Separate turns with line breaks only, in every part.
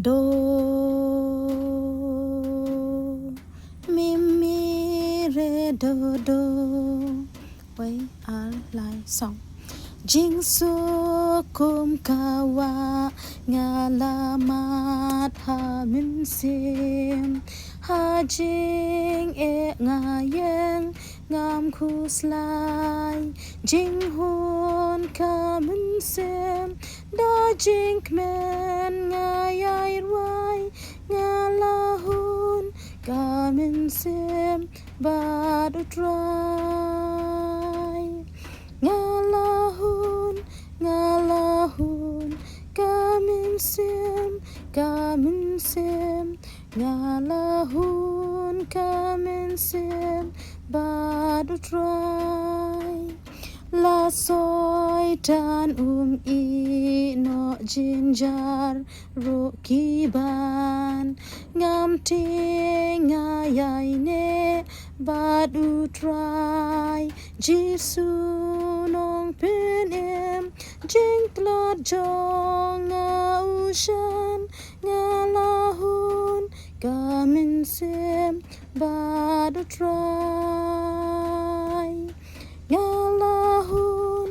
do mi mi re do do way I like song jing su kum kawa ngalamat ha min sim ha jing e ngayeng ngam khu slai jing hun ka min sim da jing men ngayai ruai ngalahun ka min sim badu try ngalahun kamin sim ngalahun kamin sim badu try la soi tan i no jinjar ro kiban ngam ti ngayai ne badu try jisu nong pin em jing tlot jong ushan ngalahun kamin sim badu try ngalahun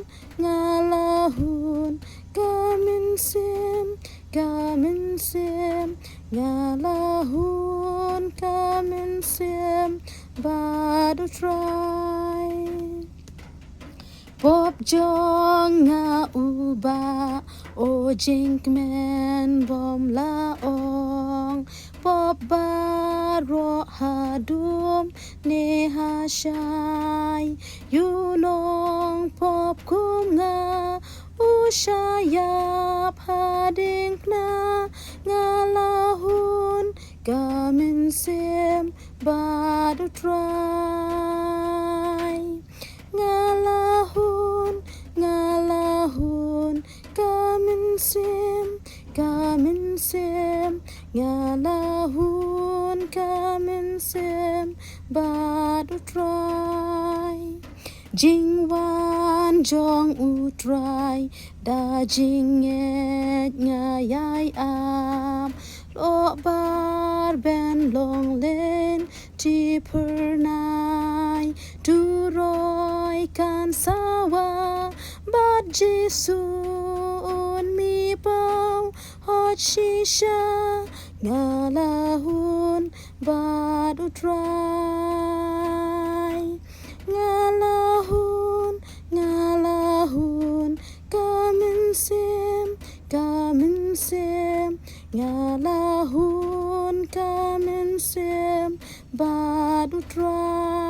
kamin sim ngalahun kamin sim badu try pop jong nga uba o jink men bom la ong pop baro hadum ne ha shai you nong pop kum nga ushayap hading na ngalahun kamin sim badu try ngalahun kamin sim ngalahun kamin sim badu try jing wan jong u try da jing et ngayai am lo bar ben long len ti pernai tu roi kan sawa bat jisu un mi pau hot shisha ngalahun badu try ngalahun kamin sim ngalahun kamin sim badu try